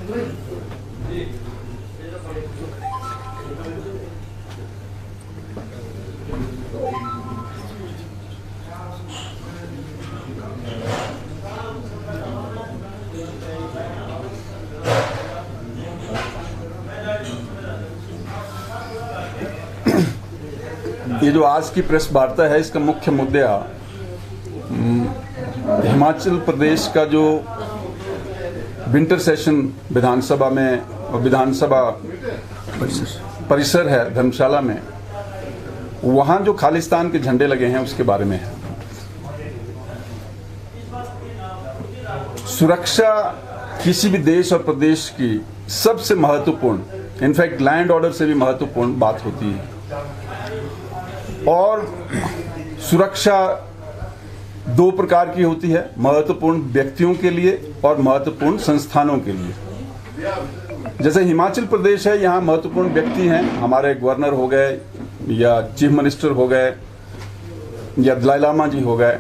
ये जो आज की प्रेस वार्ता है, इसका मुख्य मुद्दा हिमाचल प्रदेश का जो विंटर सेशन विधानसभा में और विधानसभा परिसर है धर्मशाला में, वहाँ जो खालिस्तान के झंडे लगे हैं उसके बारे में है। सुरक्षा किसी भी देश और प्रदेश की सबसे महत्वपूर्ण, इनफैक्ट लैंड ऑर्डर से भी महत्वपूर्ण बात होती है। और सुरक्षा दो प्रकार की होती है, महत्वपूर्ण व्यक्तियों के लिए और महत्वपूर्ण संस्थानों के लिए। जैसे हिमाचल प्रदेश है, यहाँ महत्वपूर्ण व्यक्ति हैं, हमारे गवर्नर हो गए या चीफ मिनिस्टर हो गए या दलाई लामा जी हो गए।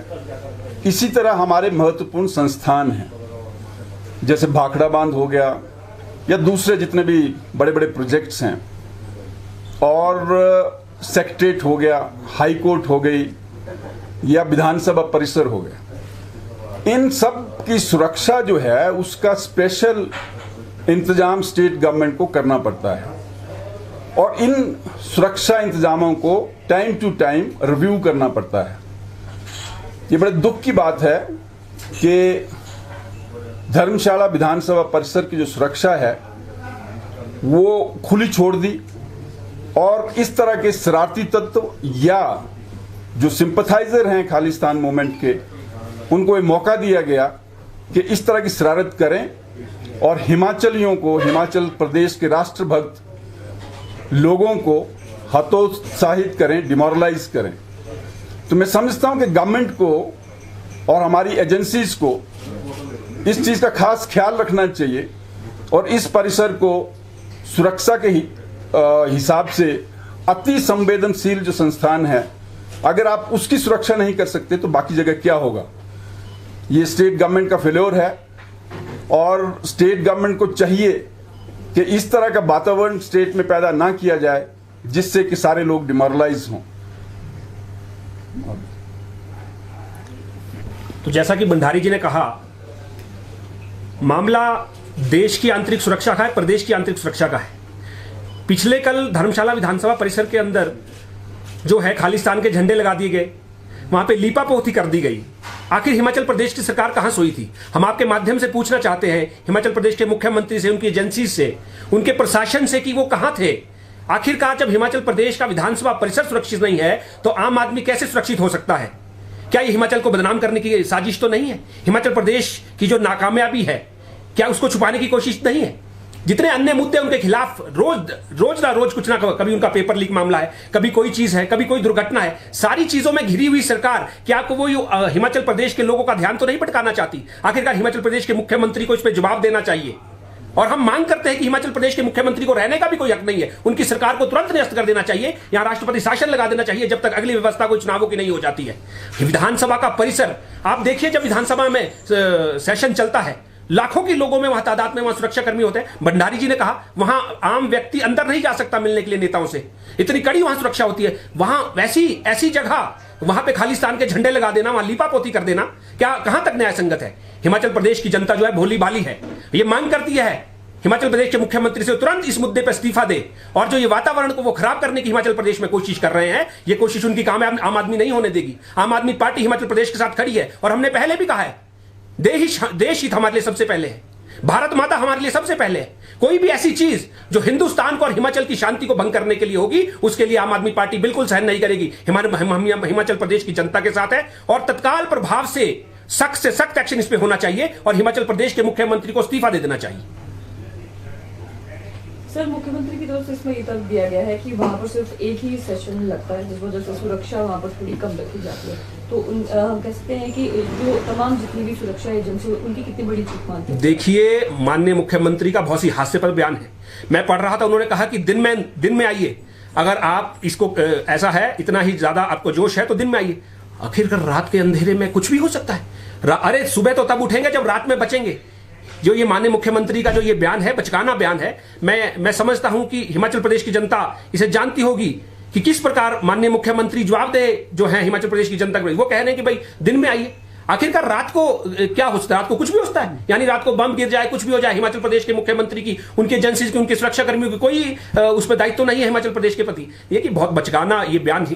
इसी तरह हमारे महत्वपूर्ण संस्थान हैं, जैसे भाखड़ा बांध हो गया या दूसरे जितने भी बड़े बड़े प्रोजेक्ट्स हैं, और सेक्रेटेरिएट हो गया, हाई कोर्ट हो गई या विधानसभा परिसर हो गया। इन सब की सुरक्षा जो है उसका स्पेशल इंतजाम स्टेट गवर्नमेंट को करना पड़ता है, और इन सुरक्षा इंतजामों को टाइम टू टाइम रिव्यू करना पड़ता है। ये बड़े दुख की बात है कि धर्मशाला विधानसभा परिसर की जो सुरक्षा है वो खुली छोड़ दी, और इस तरह के शरारती तत्व या जो सिंपथाइजर हैं खालिस्तान मूवमेंट के, उनको ये मौका दिया गया कि इस तरह की शरारत करें और हिमाचलियों को, हिमाचल प्रदेश के राष्ट्रभक्त लोगों को हतोत्साहित करें, डिमोरलाइज करें। तो मैं समझता हूं कि गवर्नमेंट को और हमारी एजेंसीज को इस चीज़ का खास ख्याल रखना चाहिए, और इस परिसर को सुरक्षा के हिसाब से अति संवेदनशील जो संस्थान है, अगर आप उसकी सुरक्षा नहीं कर सकते तो बाकी जगह क्या होगा। ये स्टेट गवर्नमेंट का फेल्योर है, और स्टेट गवर्नमेंट को चाहिए कि इस तरह का वातावरण स्टेट में पैदा ना किया जाए जिससे कि सारे लोग डिमोरलाइज हों। तो जैसा कि भंडारी जी ने कहा, मामला देश की आंतरिक सुरक्षा का है, प्रदेश की आंतरिक सुरक्षा का है। पिछले कल धर्मशाला विधानसभा परिसर के अंदर जो है खालिस्तान के झंडे लगा दिए गए, वहां पे लीपापोती कर दी गई। आखिर हिमाचल प्रदेश की सरकार कहां सोई थी? हम आपके माध्यम से पूछना चाहते हैं हिमाचल प्रदेश के मुख्यमंत्री से, उनकी एजेंसी से, उनके प्रशासन से कि वो कहां थे। आखिरकार जब हिमाचल प्रदेश का विधानसभा परिसर सुरक्षित नहीं है तो आम आदमी कैसे सुरक्षित हो सकता है? क्या ये हिमाचल को बदनाम करने की साजिश तो नहीं है? हिमाचल प्रदेश की जो नाकामयाबी है, क्या उसको छुपाने की कोशिश नहीं है? जितने अन्य मुद्दे उनके खिलाफ रोज ना रोज कुछ ना, कभी उनका पेपर लीक मामला है, कभी कोई चीज है, कभी कोई दुर्घटना है, सारी चीजों में घिरी हुई सरकार क्या आपको वो हिमाचल प्रदेश के लोगों का ध्यान तो नहीं भटकाना चाहती? आखिरकार हिमाचल प्रदेश के मुख्यमंत्री को इस पर जवाब देना चाहिए। और हम मांग करते हैं कि हिमाचल प्रदेश के मुख्यमंत्री को रहने का भी कोई हक नहीं है, उनकी सरकार को तुरंत निरस्त कर देना चाहिए, यहां राष्ट्रपति शासन लगा देना चाहिए जब तक अगली व्यवस्था कोई चुनावों की नहीं हो जाती है। विधानसभा का परिसर आप देखिए, जब विधानसभा में सेशन चलता है, लाखों की लोगों में वहां तादाद में वहां सुरक्षा कर्मी होते हैं। भंडारी जी ने कहा वहां आम व्यक्ति अंदर नहीं जा सकता मिलने के लिए नेताओं से, इतनी कड़ी वहां सुरक्षा होती है। वहां वैसी ऐसी जगह वहां पे खालिस्तान के झंडे लगा देना, वहां लीपापोती कर देना, क्या कहां तक न्याय संगत है? हिमाचल प्रदेश की जनता जो है भोली भाली है, ये मांग करती है हिमाचल प्रदेश के मुख्यमंत्री से तुरंत इस मुद्दे पर इस्तीफा दे, और जो ये वातावरण को वो खराब करने की हिमाचल प्रदेश में कोशिश कर रहे हैं, ये कोशिश उनकी कामयाब आम आदमी नहीं होने देगी। आम आदमी पार्टी हिमाचल प्रदेश के साथ खड़ी है, और हमने पहले भी कहा है देश हित हमारे लिए सबसे पहले है, भारत माता हमारे लिए सबसे पहले है। कोई भी ऐसी चीज जो हिंदुस्तान को और हिमाचल की शांति को भंग करने के लिए होगी, उसके लिए आम आदमी पार्टी बिल्कुल सहन नहीं करेगी। हिमाचल प्रदेश की जनता के साथ है, और तत्काल प्रभाव से सख्त एक्शन इस पे होना चाहिए, और हिमाचल प्रदेश के मुख्यमंत्री को इस्तीफा दे देना चाहिए। सर, मुख्यमंत्री की तरफ से इसमें ये तर्क दिया गया है कि वहाँ पर सिर्फ एक ही सेशन लगता है, जिस वजह से सुरक्षा वहाँ पर थोड़ी कम रखी जाती है। तो हम कह सकते हैं कि जो तमाम जितनी भी सुरक्षा एजेंसी उनकी कितनी बड़ी चूक मानते हैं? देखिए, माननीय मुख्यमंत्री का बहुत ही हास्यप्रद बयान है। मैं पढ़ रहा था, उन्होंने कहा कि दिन में आइए, अगर आप इसको ऐसा है, इतना ही ज्यादा आपको जोश है तो दिन में आइए। आखिरकार रात के अंधेरे में कुछ भी हो सकता है। अरे सुबह तो तब उठेंगे जब रात में बचेंगे। जो ये माननीय मुख्यमंत्री का जो ये बयान है, बचकाना बयान है, मैं समझता हूं कि हिमाचल प्रदेश की जनता इसे जानती होगी कि किस प्रकार माननीय मुख्यमंत्री जवाबदेह जो है हिमाचल प्रदेश की जनता को। वो कह रहे हैं कि भाई दिन में आइए, आखिरकार रात को क्या होता है? रात को कुछ भी होता है, यानी रात को बम गिर जाए, कुछ भी हो जाए, हिमाचल प्रदेश के मुख्यमंत्री की, उनके एजेंसीज की, उनके सुरक्षा कर्मियों की कोई उस पर दायित्व नहीं है हिमाचल प्रदेश के प्रति। ये कि बहुत बचकाना ये बयान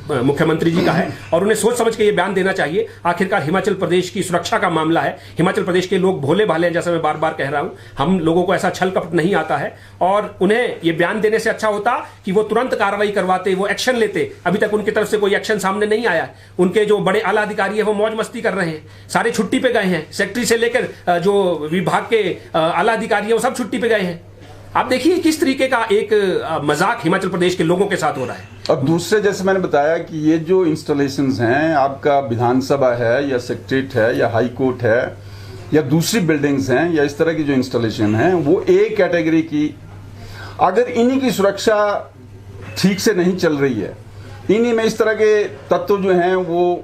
मुख्यमंत्री जी का है और उन्हें सोच समझ के ये बयान देना चाहिए। आखिरकार हिमाचल प्रदेश की सुरक्षा का मामला है। हिमाचल प्रदेश के लोग भोले भाले हैं, जैसा मैं बार बार कह रहा हूं, हम लोगों को ऐसा छल कपट नहीं आता है और उन्हें ये बयान देने से अच्छा होता कि वो तुरंत कार्रवाई करवाते, वो एक्शन लेते। अभी तक उनकी तरफ से कोई एक्शन सामने नहीं आया। उनके जो बड़े आला अधिकारी है वो मौज मस्ती कर रहे हैं, सारे छुट्टी पे गए हैं, सेक्रेटरी से लेकर जो विभाग के आला अधिकारी है वो सब छुट्टी पे गए हैं। आप देखिए किस तरीके का एक मजाक हिमाचल प्रदेश के लोगों के साथ हो रहा है। अब दूसरे, जैसे मैंने बताया कि ये जो इंस्टॉलेशंस हैं, आपका विधानसभा है या सेक्रेटरीट है या हाई कोर्ट है या दूसरी बिल्डिंग्स हैं या इस तरह की जो इंस्टॉलेशन है, वो एक कैटेगरी की, अगर इन्हीं की सुरक्षा ठीक से नहीं चल रही है, इन्हीं में इस तरह के तत्व जो हैं वो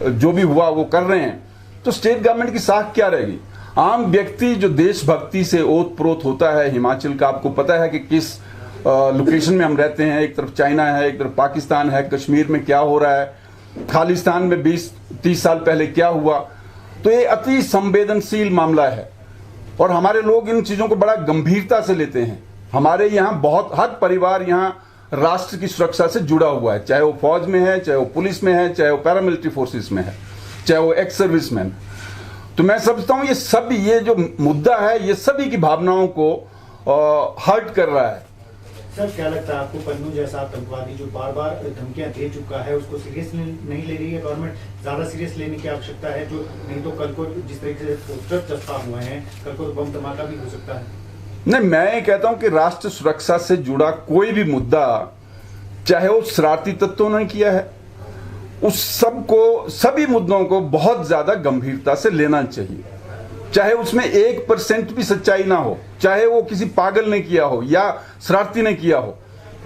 जो भी हुआ वो कर रहे हैं, तो स्टेट गवर्नमेंट की साख क्या रहेगी? आम व्यक्ति जो देशभक्ति से ओत प्रोत होता है हिमाचल का, आपको पता है कि किस लोकेशन में हम रहते हैं, एक तरफ चाइना है, एक तरफ पाकिस्तान है, कश्मीर में क्या हो रहा है, खालिस्तान में 20-30 साल पहले क्या हुआ, तो ये अति संवेदनशील मामला है और हमारे लोग इन चीज़ों को बड़ा गंभीरता से लेते हैं। हमारे यहाँ बहुत, हर परिवार यहाँ राष्ट्र की सुरक्षा से जुड़ा हुआ है, चाहे वो फौज में है, चाहे वो पुलिस में है, चाहे वो पैरामिलिट्री फोर्सेस में है, चाहे वो एक्स सर्विसमैन। तो मैं समझता हूँ ये जो मुद्दा है ये सभी की भावनाओं को हर्ट कर रहा है। सर, क्या लगता है आपको, पन्नू जैसा आतंकवादी जो बार बार धमकियां दे चुका है, उसको सीरियस नहीं ले रही है गवर्नमेंट? ज्यादा सीरियस लेने की आवश्यकता है, जो नहीं तो कल को जिस तरीके से पोस्टर चस्पा हुए हैं, कल को तो बम धमाका भी हो सकता है। नहीं, मैं कहता हूं कि राष्ट्र सुरक्षा से जुड़ा कोई भी मुद्दा, चाहे वो शरारती तत्वों ने किया है, उस सबको, सभी मुद्दों को बहुत ज्यादा गंभीरता से लेना चाहिए, चाहे उसमें 1% भी सच्चाई ना हो, चाहे वो किसी पागल ने किया हो या शरारती ने किया हो,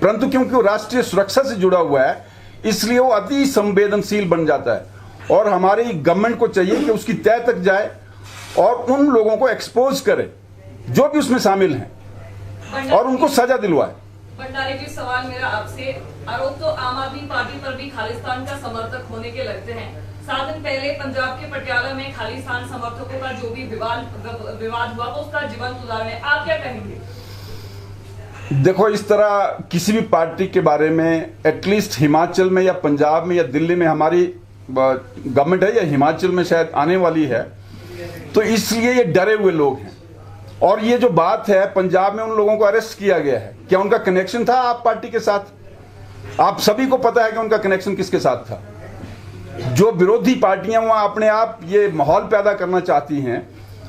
परंतु क्योंकि वो राष्ट्रीय सुरक्षा से जुड़ा हुआ है इसलिए वो अति संवेदनशील बन जाता है और हमारी गवर्नमेंट को चाहिए कि उसकी तह तक जाए और उन लोगों को एक्सपोज करे जो भी उसमें शामिल हैं और उनको सजा दिलवाए। भंडारी जी, सवाल मेरा आपसे, आरोप तो आम आदमी पार्टी पर भी खालिस्तान का समर्थक होने के लगते हैं। 7 दिन पहले पंजाब के पटियाला में खालिस्तान समर्थकों का जो भी विवाद हुआ, उसका जीवंत उदाहरण है, आप क्या कहेंगे? देखो, इस तरह किसी भी पार्टी के बारे में, एटलीस्ट हिमाचल में या पंजाब में या दिल्ली में हमारी गवर्नमेंट है या हिमाचल में शायद आने वाली है, तो इसलिए ये डरे हुए लोग हैं। और ये जो बात है, पंजाब में उन लोगों को अरेस्ट किया गया है, क्या उनका कनेक्शन था आप पार्टी के साथ? आप सभी को पता है कि उनका कनेक्शन किसके साथ था। जो विरोधी पार्टियां वहां अपने आप ये माहौल पैदा करना चाहती हैं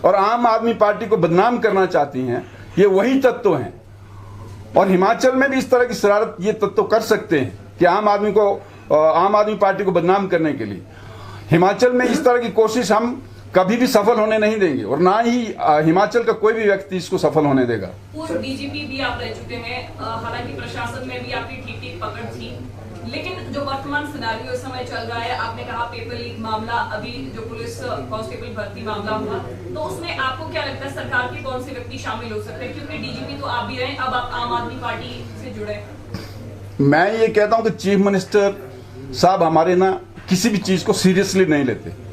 और आम आदमी पार्टी को बदनाम करना चाहती हैं, ये वही तत्व हैं। और हिमाचल में भी इस तरह की शरारत ये तत्व कर सकते हैं कि आम आदमी पार्टी को बदनाम करने के लिए। हिमाचल में इस तरह की कोशिश हम कभी भी सफल होने नहीं देंगे और ना ही हिमाचल का कोई भी व्यक्ति इसको सफल होने देगा। पूर्व डीजीपी भी आप रह चुके हैं, हालांकि प्रशासन में भी आपकी ठीक पकड़ थी, लेकिन जो वर्तमान सिनेरियो इस समय चल रहा है, आपने कहा पेपर लीक मामला, अभी जो पुलिस कांस्टेबल भर्ती मामला हुआ, तो उसमें आपको क्या लगता है सरकार के कौन से व्यक्ति शामिल हो सकते हैं? क्योंकि डीजीपी तो आप भी रहे, अब आप आम आदमी पार्टी से जुड़े। मैं ये कहता हूं कि चीफ मिनिस्टर साहब हमारे ना किसी भी चीज को सीरियसली नहीं लेते।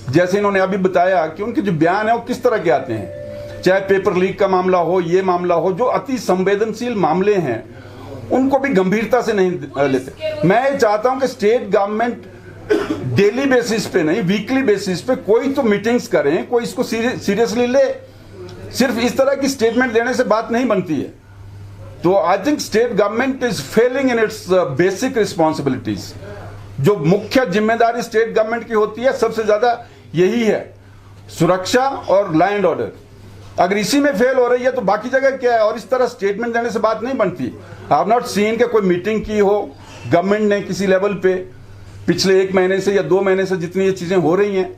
जैसे इन्होंने अभी बताया कि उनके जो बयान है वो किस तरह के आते हैं, चाहे पेपर लीक का मामला हो, ये मामला हो, जो अति संवेदनशील मामले हैं उनको भी गंभीरता से नहीं लेते। मैं ये चाहता हूं कि स्टेट गवर्नमेंट डेली बेसिस पे नहीं, वीकली बेसिस पे कोई तो मीटिंग्स करें, कोई इसको सीरियसली ले। सिर्फ इस तरह की स्टेटमेंट देने से बात नहीं बनती है। तो I think state government is Fehling in its basic responsibilities. जो मुख्य जिम्मेदारी स्टेट गवर्नमेंट की होती है सबसे ज्यादा यही है, सुरक्षा और लॉ एंड ऑर्डर। अगर इसी में फेल हो रही है तो बाकी जगह क्या है? और इस तरह स्टेटमेंट देने से बात नहीं बनती। आई हैव नॉट सीन के कोई मीटिंग की हो गवर्नमेंट ने किसी लेवल पे पिछले 1 महीने से या 2 महीने से जितनी ये चीजें हो रही हैं।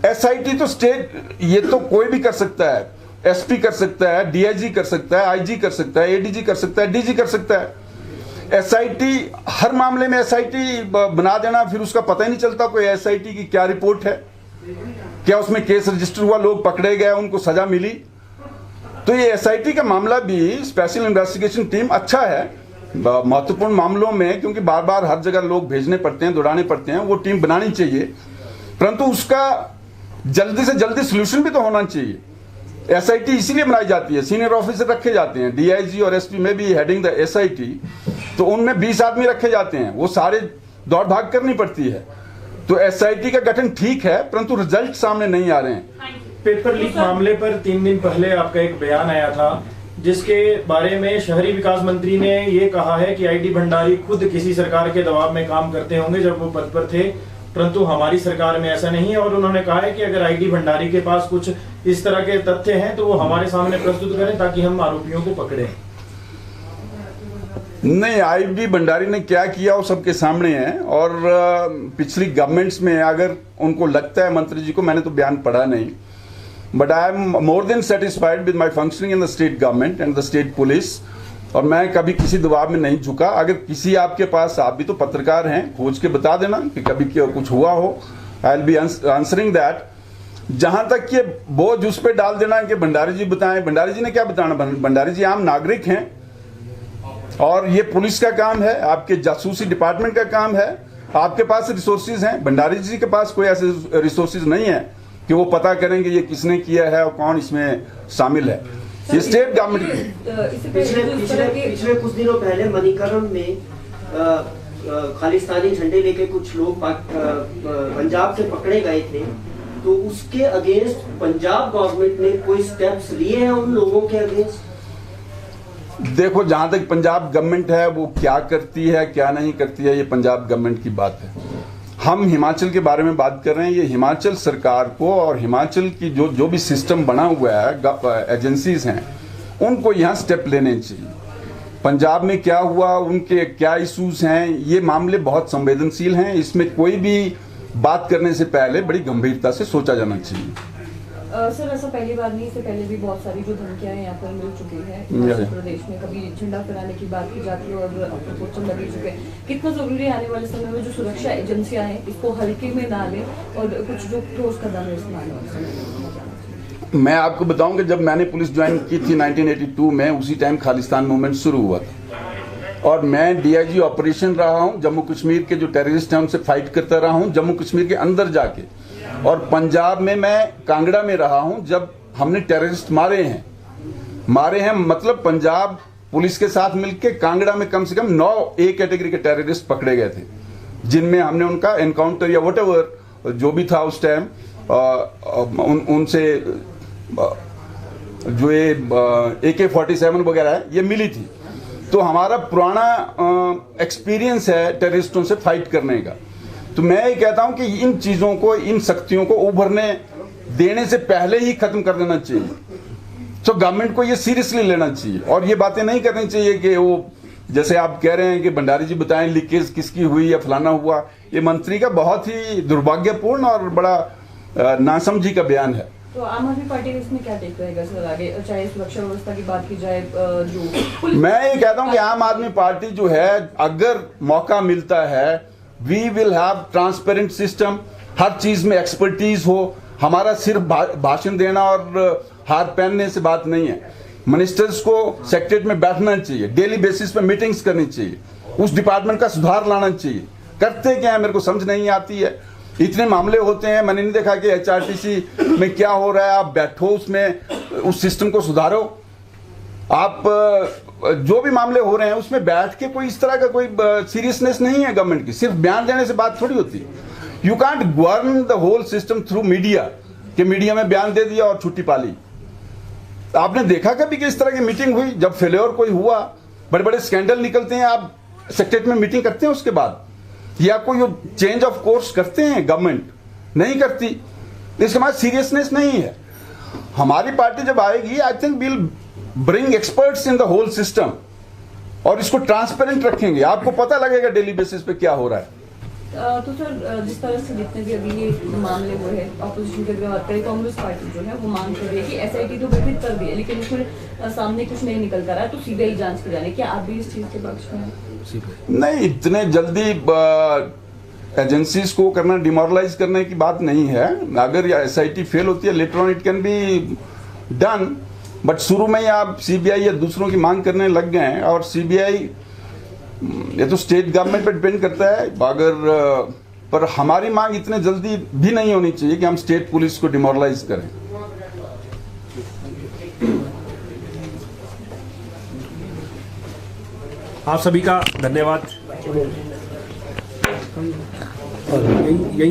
एसआईटी तो स्टेट, ये तो कोई भी कर सकता है, एसपी कर सकता है, डीआईजी कर सकता है, आईजी कर सकता है, एडीजी कर सकता है, डीजी कर सकता है। एसआईटी, हर मामले में एसआईटी बना देना, फिर उसका पता ही नहीं चलता कोई एसआईटी की क्या रिपोर्ट है। क्या उसमें केस रजिस्टर हुआ, लोग पकड़े गए, उनको सजा मिली? तो ये एसआईटी का मामला भी, स्पेशल इन्वेस्टिगेशन टीम, अच्छा है महत्वपूर्ण मामलों में, क्योंकि बार बार हर जगह लोग भेजने पड़ते हैं, दौड़ाने पड़ते हैं, वो टीम बनानी चाहिए, परंतु उसका जल्दी से जल्दी सोल्यूशन भी तो होना चाहिए। एसआईटी इसीलिए बनाई जाती है, सीनियर ऑफिसर रखे जाते हैं, डीआईजी और एसपी में भी हेडिंग द एसआईटी, तो उनमें 20 आदमी रखे जाते हैं, वो सारे दौड़ भाग करनी पड़ती है। तो एसआईटी का गठन ठीक है, परंतु रिजल्ट सामने नहीं आ रहे हैं। पेपर लीक मामले पर 3 दिन पहले आपका एक बयान आया था, जिसके बारे में शहरी विकास मंत्री ने ये कहा है कि आईडी भंडारी खुद किसी सरकार के दबाव में काम करते होंगे जब वो पद पर थे, परंतु हमारी सरकार में ऐसा नहीं है। और उन्होंने कहा है कि अगर आईडी भंडारी के पास कुछ इस तरह के तथ्य हैं तो वो हमारे सामने प्रस्तुत करें ताकि हम आरोपियों को पकड़ें। नहीं, आईडी भंडारी ने क्या किया वो सबके सामने है, और पिछली गवर्नमेंट्स में अगर उनको लगता है मंत्री जी को, मैंने तो बयान पढ़ा नहीं, but I am more than satisfied with my functioning in the state government and the state police, और मैं कभी किसी दबाव में नहीं झुका। अगर किसी आपके पास, आप भी तो पत्रकार हैं, खोज के बता देना कि कभी क्या कुछ हुआ हो, I will be answering that. जहां तक ये बोझ उस पर डाल देना कि भंडारी जी बताएं, भंडारी जी ने क्या बताना? भंडारी जी आम नागरिक हैं, और ये पुलिस का काम है, आपके जासूसी डिपार्टमेंट का काम है, आपके पास रिसोर्सेज हैं। भंडारी जी के पास कोई ऐसे रिसोर्सेज नहीं है कि वो पता करेंगे ये किसने किया है और कौन इसमें शामिल है। ये स्टेट गवर्नमेंट पिछले कुछ दिनों पहले मणिकरण में खालिस्तानी झंडे लेके कुछ लोग पंजाब से पकड़े गए थे, तो उसके अगेंस्ट पंजाब गवर्नमेंट ने कोई स्टेप्स लिए हैं उन लोगों के अगेंस्ट? देखो, जहां तक पंजाब गवर्नमेंट है वो क्या करती है क्या नहीं करती है, ये पंजाब गवर्नमेंट की बात है। हम हिमाचल के बारे में बात कर रहे हैं। ये हिमाचल सरकार को और हिमाचल की जो भी सिस्टम बना हुआ है, एजेंसीज हैं, उनको यहाँ स्टेप लेने चाहिए। पंजाब में क्या हुआ, उनके क्या इश्यूज हैं, ये मामले बहुत संवेदनशील हैं, इसमें कोई भी बात करने से पहले बड़ी गंभीरता से सोचा जाना चाहिए। सर, ऐसा पहली बार नहीं, इससे पहले भी बहुत सारी जो धमकियां यहाँ पर मिल चुकी है हिमाचल प्रदेश में। कभी झंडा फहराने की बात की जाती है और पोस्टर लगे चुके हैं। कितना जरूरी है आने वाले समय में जो सुरक्षा एजेंसियां हैं इसको हल्के में ना लें और कुछ जो ठोस कदम है इसमें आने वाले समय में? मैं आपको बताऊं कि जब मैंने पुलिस ज्वाइन की थी 1982 में, उसी टाइम खालिस्तान मूवमेंट शुरू हुआ था, और मैं डीआईजी ऑपरेशन रहा हूं। जम्मू कश्मीर के जो टेररिस्ट हैं उनसे फाइट करता रहा हूं, जम्मू कश्मीर के अंदर जाके, और पंजाब में मैं कांगड़ा में रहा हूं जब हमने टेररिस्ट मारे हैं। मतलब पंजाब पुलिस के साथ मिलकर कांगड़ा में कम से कम 9 ए कैटेगरी के टेररिस्ट पकड़े गए थे, जिनमें हमने उनका एनकाउंटर या व्हाटएवर जो भी था उस टाइम, उनसे जो ये AK-47 वगैरह है ये मिली थी। तो हमारा पुराना एक्सपीरियंस है टेररिस्टों से फाइट करने का। तो मैं ये कहता हूं कि इन चीजों को, इन शक्तियों को उभरने देने से पहले ही खत्म कर देना चाहिए। तो गवर्नमेंट को ये सीरियसली लेना चाहिए और ये बातें नहीं करनी चाहिए कि वो, जैसे आप कह रहे हैं कि भंडारी जी बताएं लीकेज किसकी हुई या फलाना हुआ। ये मंत्री का बहुत ही दुर्भाग्यपूर्ण और बड़ा नासमझी का बयान है। तो आम आदमी पार्टी का इसमें क्या टेक रहेगा सर आगे, चाहे सुरक्षा व्यवस्था की बात की जाए? जो मैं ये कहता हूं कि आम आदमी पार्टी जो है, अगर मौका मिलता है, we will have transparent system, हर चीज में एक्सपर्टीज हो। हमारा सिर्फ भाषण देना और हाथ पहनने से बात नहीं है। मिनिस्टर्स को सेक्रेटरीट में बैठना चाहिए, डेली बेसिस पे मीटिंग्स करनी चाहिए, उस डिपार्टमेंट का सुधार लाना चाहिए। करते क्या है मेरे को समझ नहीं आती है। इतने मामले होते हैं, मैंने नहीं देखा कि HRTC में क्या हो रहा है। आप बैठो उसमें, उस सिस्टम को सुधारो। आप जो भी मामले हो रहे हैं उसमें बैठ के, कोई इस तरह का कोई सीरियसनेस नहीं है गवर्नमेंट की। सिर्फ बयान देने से बात थोड़ी होती है। You can't govern the whole system through media, कि मीडिया में बयान दे दिया और छुट्टी पाली। आपने देखा कभी कि इस तरह की मीटिंग हुई? जब फेलियर कोई हुआ, बड़े बड़े स्कैंडल निकलते हैं, आप सेक्रेटरीट में मीटिंग करते हैं उसके बाद, या कोई चेंज ऑफ कोर्स करते हैं? गवर्नमेंट नहीं करती। इसके बाद सीरियसनेस नहीं है। हमारी पार्टी जब आएगी, I think will bring experts in the whole system और इसको ट्रांसपेरेंट रखेंगे। आपको पता लगेगा डेली बेसिस पे क्या हो रहा है। तो सर, जिस तरह से जितने भी अभी ये मामले हुए हैं, ऑपोजिशन की अगर बात करें, कांग्रेस पार्टी जो है वो मांग कर रही है कि SIT तो गठित कर दी है, लेकिन उसमें सामने कुछ नहीं निकल कर रहा है, तो CBI जांच की जाने। क्या आप भी इस चीज के पक्ष में हैं? नहीं, इतने जल्दी एजेंसीज को करना डिमोरलाइज करने की बात नहीं है। अगर SIT फेल होती है later on it can be done, but शुरू में ही आप CBI या दूसरों की मांग करने लग गए हैं। और CBI ये तो स्टेट गवर्नमेंट पे डिपेंड करता है, अगर पर हमारी मांग इतने जल्दी भी नहीं होनी चाहिए कि हम स्टेट पुलिस को डिमोरलाइज करें। आप सभी का धन्यवाद। यही